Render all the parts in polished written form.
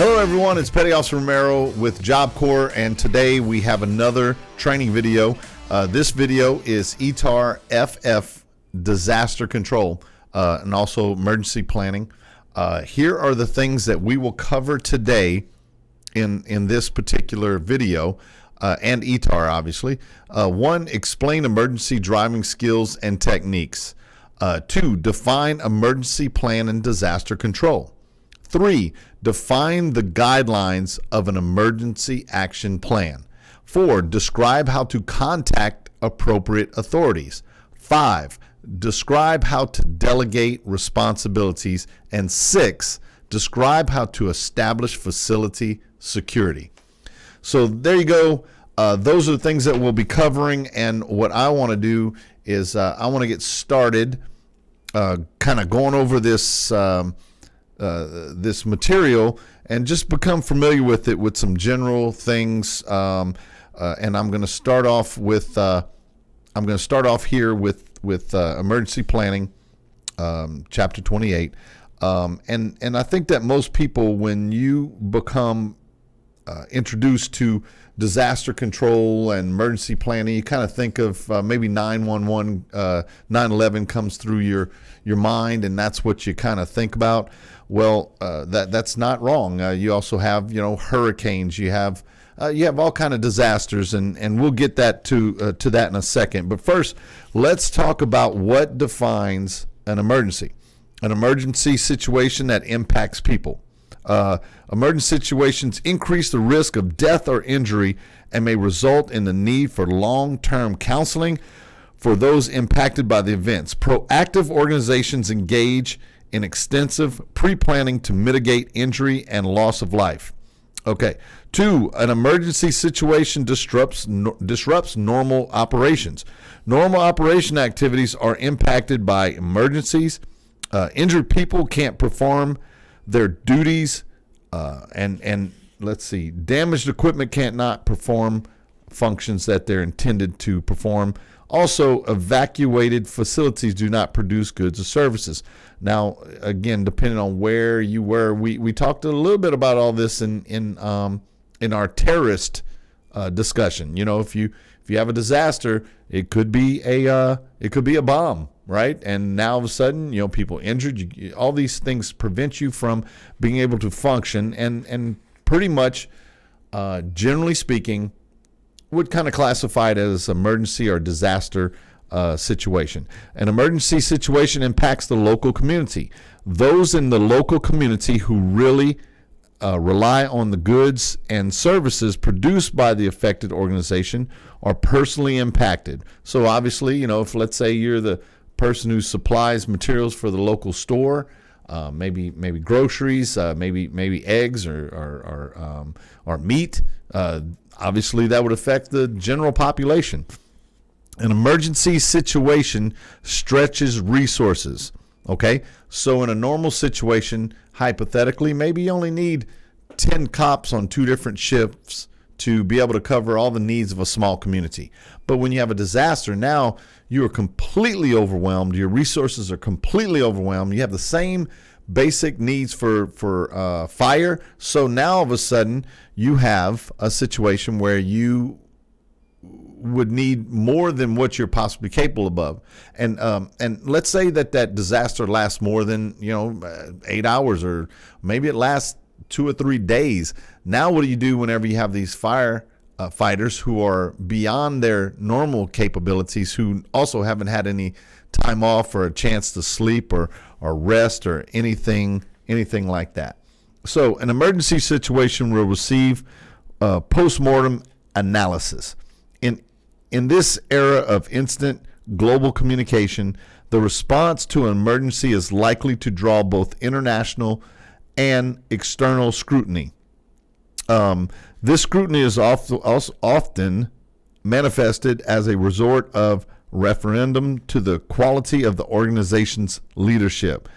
Hello everyone, it's Petty Officer Romero with Job Corps, and today we have another training video. This video is ETAR FF disaster control and also emergency planning. Here are the things that we will cover today in this particular video and ETAR obviously. 1, explain emergency driving skills and techniques. 2, define emergency plan and disaster control. 3, define the guidelines of an emergency action plan. 4, describe how to contact appropriate authorities. 5, describe how to delegate responsibilities. And 6, describe how to establish facility security. So there you go. Those are the things that we'll be covering. And what I want to do is I want to get started kind of going over this this material and just become familiar with it with some general things. And I'm going to start off with here with emergency planning, chapter 28. And I think that most people, when you become introduced to disaster control and emergency planning, you kind of think of maybe 911, 9/11 comes through your mind, and that's what you kind of think about. Well, that's not wrong. You also have, hurricanes. You have all kind of disasters, and we'll get that to that in a second. But first, let's talk about what defines an emergency. An emergency situation that impacts people. Emergency situations increase the risk of death or injury and may result in the need for long-term counseling for those impacted by the events. Proactive organizations engage in extensive pre-planning to mitigate injury and loss of life. Okay. 2, an emergency situation disrupts normal operations. Normal operation activities are impacted by emergencies. Injured people can't perform their duties, and let's see, damaged equipment can't not perform functions that they're intended to perform. Also, evacuated facilities do not produce goods or services. Now, again, depending on where you were, we talked a little bit about all this in our terrorist discussion. If you have a disaster, it could be a bomb, right? And now all of a sudden, people injured. All these things prevent you from being able to function, and pretty much, generally speaking, would kind of classify it as emergency or disaster situation. An emergency situation impacts the local community. Those in the local community who really rely on the goods and services produced by the affected organization are personally impacted. So obviously, if let's say you're the person who supplies materials for the local store, maybe groceries, maybe eggs or meat. Obviously, that would affect the general population. An emergency situation stretches resources. Okay, so in a normal situation, hypothetically, maybe you only need 10 cops on 2 different shifts to be able to cover all the needs of a small community. But when you have a disaster, now you are completely overwhelmed. Your resources are completely overwhelmed. You have the same basic needs for fire. So now all of a sudden you have a situation where you would need more than what you're possibly capable of. And let's say that disaster lasts more than 8 hours, or maybe it lasts 2 or 3 days. Now what do you do whenever you have these fighters who are beyond their normal capabilities, who also haven't had any time off or a chance to sleep or rest or anything like that? So an emergency situation will receive post-mortem analysis. In this era of instant global communication, the response to an emergency is likely to draw both international and external scrutiny. This scrutiny is often manifested as a result of referendum to the quality of the organization's leadership.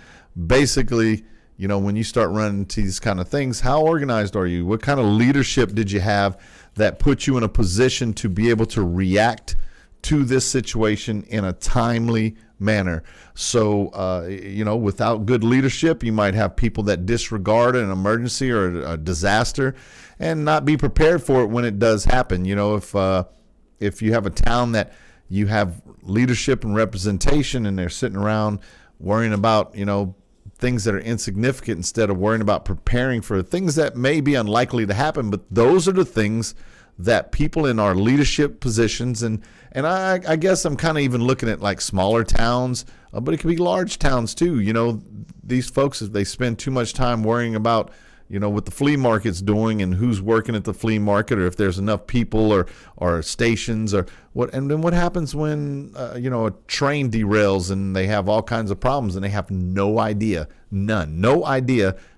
Basically, when you start running into these kind of things, how organized are you? What kind of leadership did you have that put you in a position to be able to react to this situation in a timely manner. So, without good leadership, you might have people that disregard an emergency or a disaster and not be prepared for it when it does happen. If you have a town that you have leadership and representation and they're sitting around worrying about, things that are insignificant instead of worrying about preparing for things that may be unlikely to happen. But those are the things that people in our leadership positions, and I guess I'm kind of even looking at like smaller towns, but it could be large towns too. These folks, if they spend too much time worrying about, what the flea market's doing and who's working at the flea market, or if there's enough people or stations or what, and then what happens when, a train derails and they have all kinds of problems and they have no idea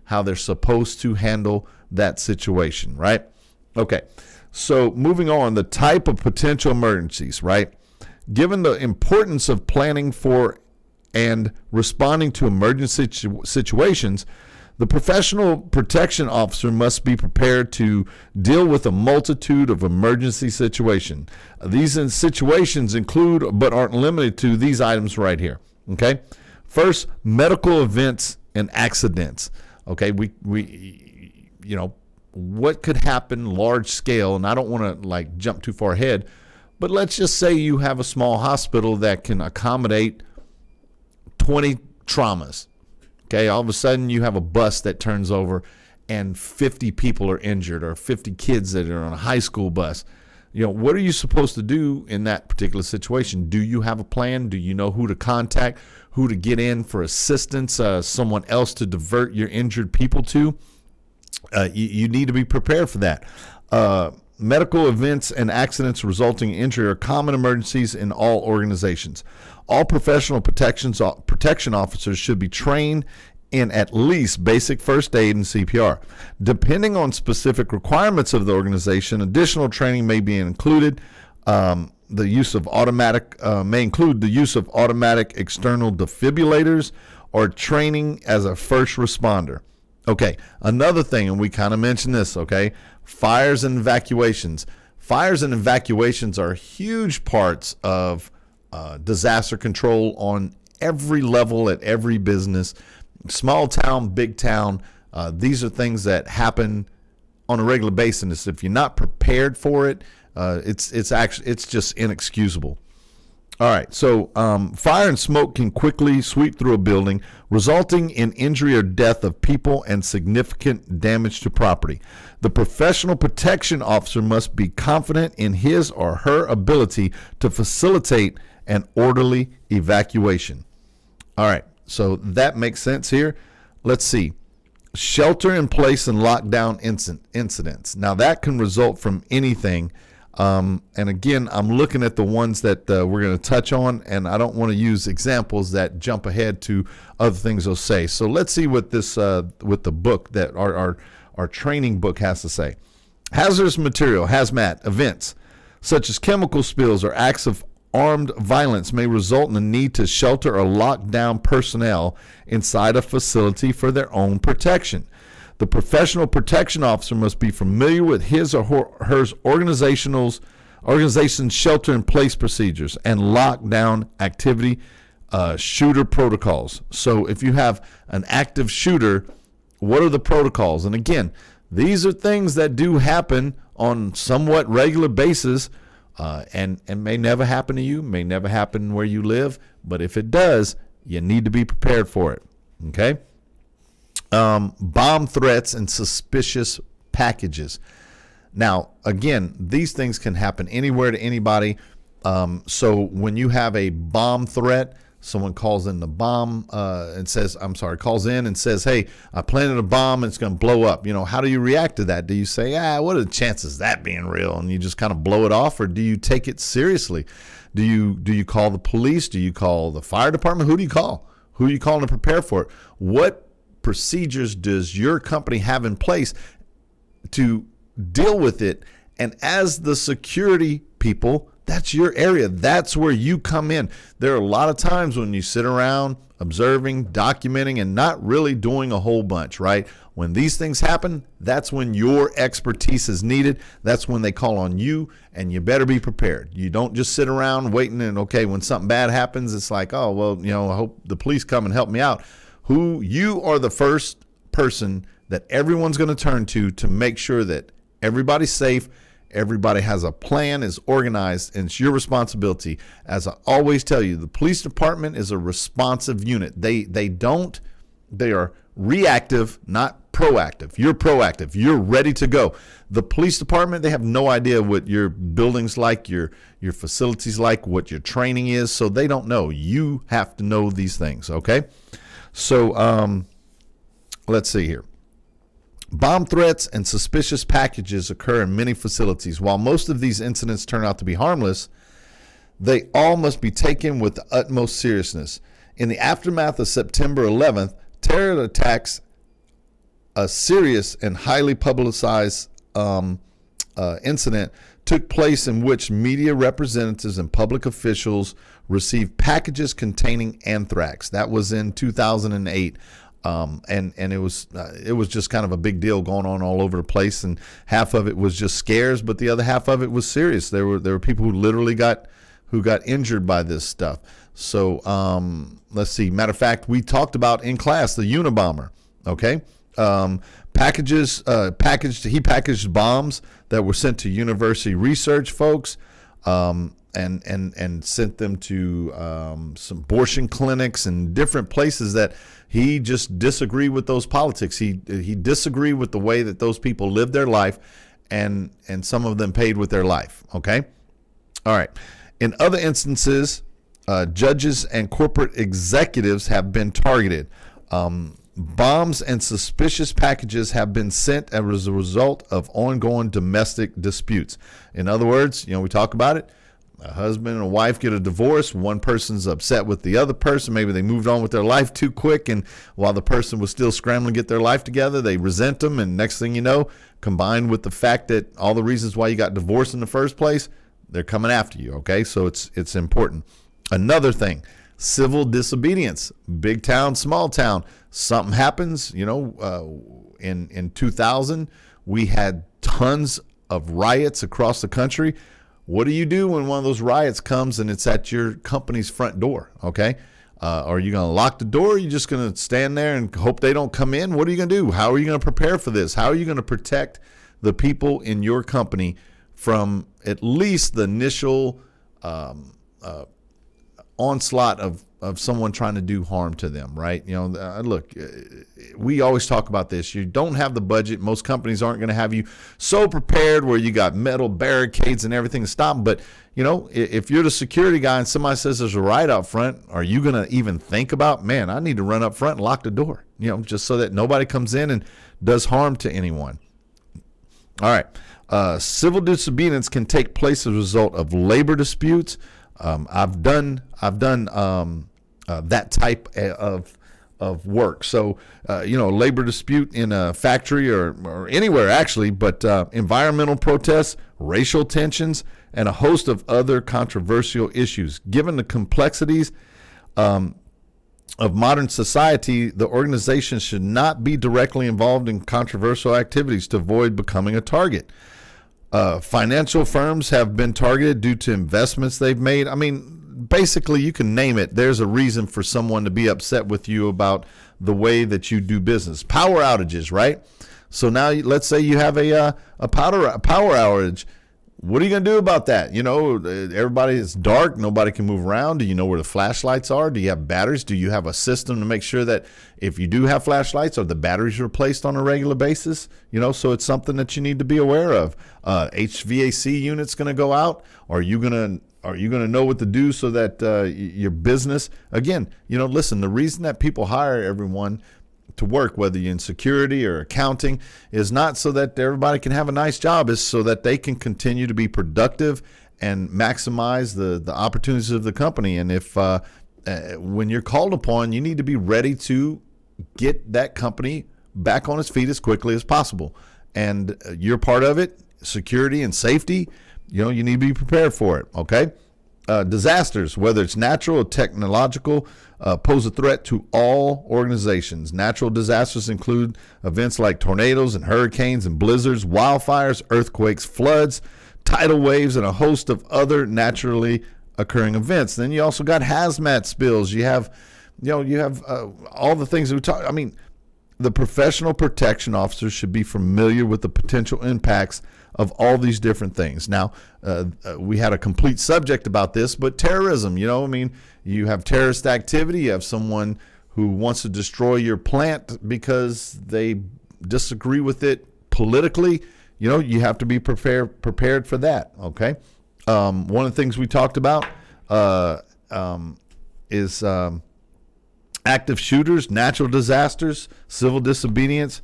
how they're supposed to handle that situation, right? Okay. So moving on, the type of potential emergencies, right? Given the importance of planning for and responding to emergency situations, the professional protection officer must be prepared to deal with a multitude of emergency situations. These situations include, but aren't limited to, these items right here. Okay. First, medical events and accidents. Okay. What could happen large scale, and I don't want to jump too far ahead, but let's just say you have a small hospital that can accommodate 20 traumas. Okay, all of a sudden you have a bus that turns over and 50 people are injured, or 50 kids that are on a high school bus. What are you supposed to do in that particular situation? Do you have a plan? Do you know who to contact, who to get in for assistance, someone else to divert your injured people to? You need to be prepared for that. Medical events and accidents resulting in injury are common emergencies in all organizations. All professional protection officers should be trained in at least basic first aid and CPR. Depending on specific requirements of the organization, additional training may be included. The use of may include the use of automatic external defibrillators or training as a first responder. Okay, another thing, and we kind of mentioned this, okay, fires and evacuations. Fires and evacuations are huge parts of disaster control on every level at every business, small town, big town. These are things that happen on a regular basis. If you're not prepared for it, it's just inexcusable. All right, so fire and smoke can quickly sweep through a building, resulting in injury or death of people and significant damage to property. The professional protection officer must be confident in his or her ability to facilitate an orderly evacuation. All right, so that makes sense here. Let's see. Shelter in place and lockdown incidents. Now, that can result from anything. And again, I'm looking at the ones that we're going to touch on, and I don't want to use examples that jump ahead to other things they'll say. So let's see what this with the book that our training book has to say. Hazardous material, hazmat, events such as chemical spills or acts of armed violence may result in the need to shelter or lock down personnel inside a facility for their own protection. The professional protection officer must be familiar with his or her organization's shelter-in-place procedures and lockdown activity shooter protocols. So if you have an active shooter, what are the protocols? And again, these are things that do happen on somewhat regular basis, and may never happen to you, may never happen where you live, but if it does, you need to be prepared for it. Okay? Bomb threats and suspicious packages. Now, again, these things can happen anywhere to anybody. So when you have a bomb threat, someone calls in the bomb calls in and says, hey, I planted a bomb and it's going to blow up. How do you react to that? Do you say, what are the chances of that being real? And you just kind of blow it off, or do you take it seriously? Do you call the police? Do you call the fire department? Who do you call? Who are you calling to prepare for it? What procedures does your company have in place to deal with it? And as the security people, That's your area. That's where you come in. There are a lot of times when you sit around observing, documenting, and not really doing a whole bunch, right? When these things happen, that's when your expertise is needed. That's when they call on you, and you better be prepared. You don't just sit around waiting and, okay, when something bad happens, it's like, oh, well, I hope the police come and help me out. You are the first person that everyone's going to turn to make sure that everybody's safe, everybody has a plan, is organized, and it's your responsibility. As I always tell you, the police department is a responsive unit. They are reactive, not proactive. You're proactive. You're ready to go. The police department, they have no idea what your building's like, your facilities like, what your training is, so they don't know. You have to know these things, okay? So let's see here. Bomb threats and suspicious packages occur in many facilities. While most of these incidents turn out to be harmless, they all must be taken with the utmost seriousness. In the aftermath of September 11th, terror attacks, a serious and highly publicized incident, took place in which media representatives and public officials received packages containing anthrax. That was in 2008. And it was just kind of a big deal going on all over the place, and half of it was just scares, but the other half of it was serious. There were people who literally got injured by this stuff. So let's see. Matter of fact, we talked about in class the Unabomber. Okay, he packaged bombs that were sent to university research folks. And sent them to some abortion clinics and different places that he just disagreed with those politics. He disagreed with the way that those people lived their life, and some of them paid with their life. Okay, all right. In other instances, judges and corporate executives have been targeted. Bombs and suspicious packages have been sent as a result of ongoing domestic disputes. In other words, we talk about it. A husband and a wife get a divorce. One person's upset with the other person. Maybe they moved on with their life too quick, and while the person was still scrambling to get their life together, they resent them. And next thing you know, combined with the fact that all the reasons why you got divorced in the first place, they're coming after you. Okay, so it's important. Another thing, civil disobedience. Big town, small town. Something happens. In 2000, we had tons of riots across the country. What do you do when one of those riots comes and it's at your company's front door? Okay. Are you going to lock the door? Or are you just going to stand there and hope they don't come in? What are you going to do? How are you going to prepare for this? How are you going to protect the people in your company from at least the initial onslaught of someone trying to do harm to them, right? Look, we always talk about this. You don't have the budget. Most companies aren't going to have you so prepared where you got metal barricades and everything to stop them. But, if you're the security guy and somebody says there's a riot out front, are you going to even think about, man, I need to run up front and lock the door, just so that nobody comes in and does harm to anyone? All right. Civil disobedience can take place as a result of labor disputes. I've done that type of work. So, labor dispute in a factory or anywhere actually, but environmental protests, racial tensions, and a host of other controversial issues. Given the complexities of modern society, the organization should not be directly involved in controversial activities to avoid becoming a target. Financial firms have been targeted due to investments they've made. I mean, basically, you can name it. There's a reason for someone to be upset with you about the way that you do business. Power outages, right? So now let's say you have a power outage. What are you going to do about that? Everybody is dark. Nobody can move around. Do you know where the flashlights are? Do you have batteries? Do you have a system to make sure that if you do have flashlights, are the batteries replaced on a regular basis? So it's something that you need to be aware of. HVAC unit's going to go out. Are you going to know what to do so that your business, again, listen, the reason that people hire everyone to work, whether you're in security or accounting, is not so that everybody can have a nice job. Is so that they can continue to be productive and maximize the opportunities of the company. And if when you're called upon, you need to be ready to get that company back on its feet as quickly as possible. And you're part of it, security and safety. you need to be prepared for it. Okay. Disasters, whether it's natural or technological, pose a threat to all organizations. Natural disasters include events like tornadoes and hurricanes and blizzards, wildfires, earthquakes, floods, tidal waves, and a host of other naturally occurring events. Then you also got hazmat spills. You have all the things that we talk. I mean, the professional protection officers should be familiar with the potential impacts of all these different things. Now, we had a complete subject about this, but terrorism, you have terrorist activity. You have someone who wants to destroy your plant because they disagree with it politically. You have to be prepared for that. Okay. One of the things we talked about is active shooters, natural disasters, civil disobedience,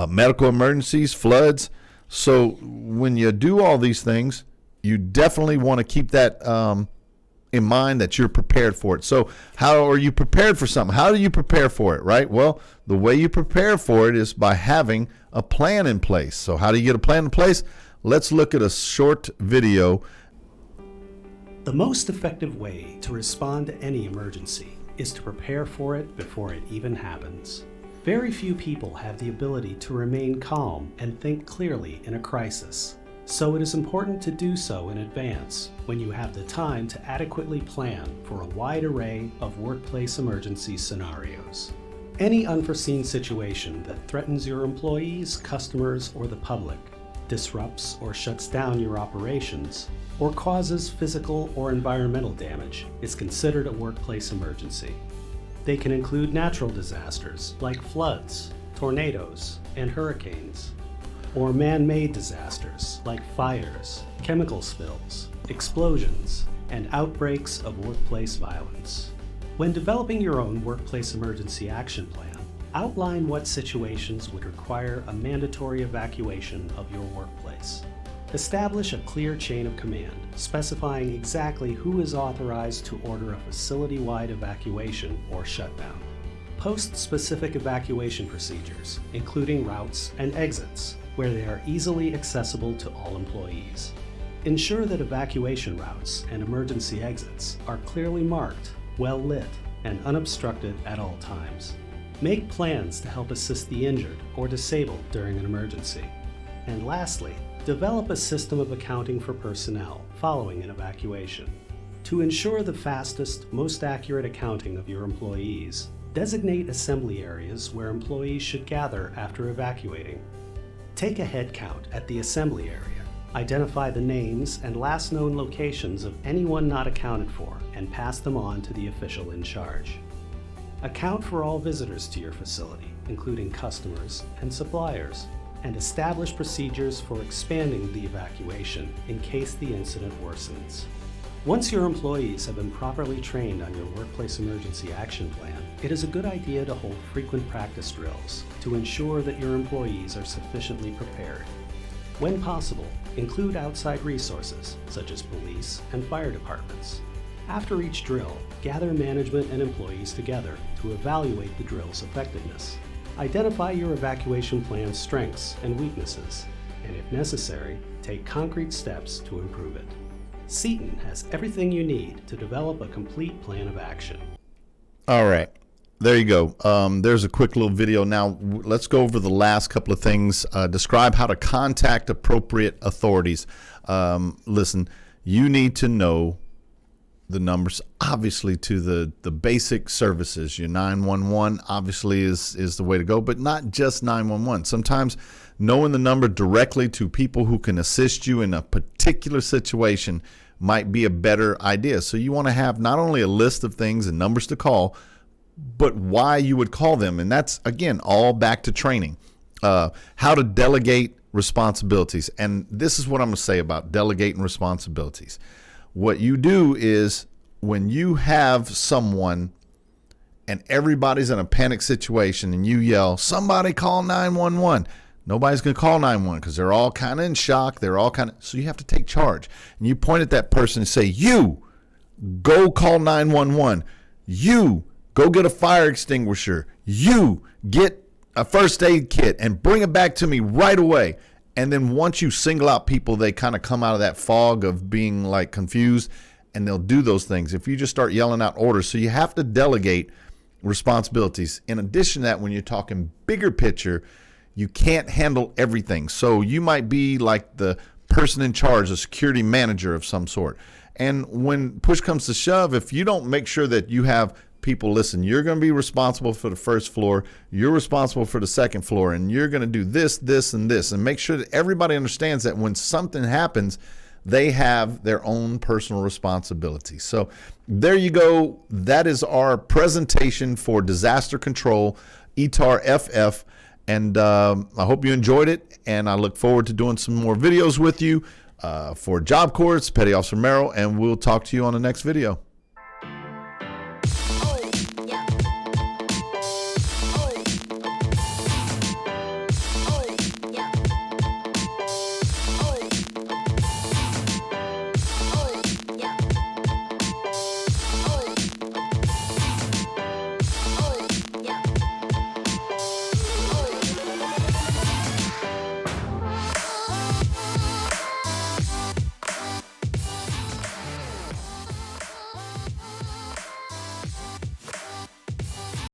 medical emergencies, floods. So when you do all these things, you definitely want to keep that in mind, that you're prepared for it. So how are you prepared for something? How do you prepare for it, right? Well, the way you prepare for it is by having a plan in place. So how do you get a plan in place? Let's look at a short video. The most effective way to respond to any emergency is to prepare for it before it even happens. Very few people have the ability to remain calm and think clearly in a crisis, so it is important to do so in advance when you have the time to adequately plan for a wide array of workplace emergency scenarios. Any unforeseen situation that threatens your employees, customers, or the public, disrupts or shuts down your operations, or causes physical or environmental damage is considered a workplace emergency. They can include natural disasters like floods, tornadoes, and hurricanes, or man-made disasters like fires, chemical spills, explosions, and outbreaks of workplace violence. When developing your own workplace emergency action plan, outline what situations would require a mandatory evacuation of your workplace. Establish a clear chain of command, specifying exactly who is authorized to order a facility-wide evacuation or shutdown. Post specific evacuation procedures, including routes and exits, where they are easily accessible to all employees. Ensure that evacuation routes and emergency exits are clearly marked, well lit, and unobstructed at all times. Make plans to help assist the injured or disabled during an emergency. And lastly, develop a system of accounting for personnel following an evacuation. To ensure the fastest, most accurate accounting of your employees, designate assembly areas where employees should gather after evacuating. Take a head count at the assembly area. Identify the names and last known locations of anyone not accounted for and pass them on to the official in charge. Account for all visitors to your facility, including customers and suppliers, and establish procedures for expanding the evacuation in case the incident worsens. Once your employees have been properly trained on your workplace emergency action plan, it is a good idea to hold frequent practice drills to ensure that your employees are sufficiently prepared. When possible, include outside resources such as police and fire departments. After each drill, gather management and employees together to evaluate the drill's effectiveness. Identify your evacuation plan's strengths and weaknesses, and if necessary, take concrete steps to improve it. Seton has everything you need to develop a complete plan of action. All right. There you go. There's a quick little video. Now, let's go over the last couple of things. Describe how to contact appropriate authorities. Listen, you need to know the numbers, obviously, to the basic services. Your 911 obviously is the way to go, but not just 911. Sometimes knowing the number directly to people who can assist you in a particular situation might be a better idea. So you want to have not only a list of things and numbers to call, but why you would call them. And that's, again, all back to training. How to delegate responsibilities. And this is what I'm going to say about delegating responsibilities. What you do is when you have someone and everybody's in a panic situation and you yell, somebody call 911. Nobody's going to call 911 because they're all kind of in shock. So you have to take charge. And you point at that person and say, you go call 911. You go get a fire extinguisher. You get a first aid kit and bring it back to me right away. And then once you single out people, they kind of come out of that fog of being like confused, and they'll do those things if you just start yelling out orders. So you have to delegate responsibilities. In addition to that, when you're talking bigger picture, you can't handle everything. So you might be like the person in charge, a security manager of some sort. And when push comes to shove, if you don't make sure that you have people, listen, you're going to be responsible for the first floor, you're responsible for the second floor, and you're going to do this, this, and this, and make sure that everybody understands that when something happens, they have their own personal responsibility. So there you go. That is our presentation for disaster control, ETAR FF. And I hope you enjoyed it, and I look forward to doing some more videos with you. For Job Corps, Petty Officer Merrill, and we'll talk to you on the next video.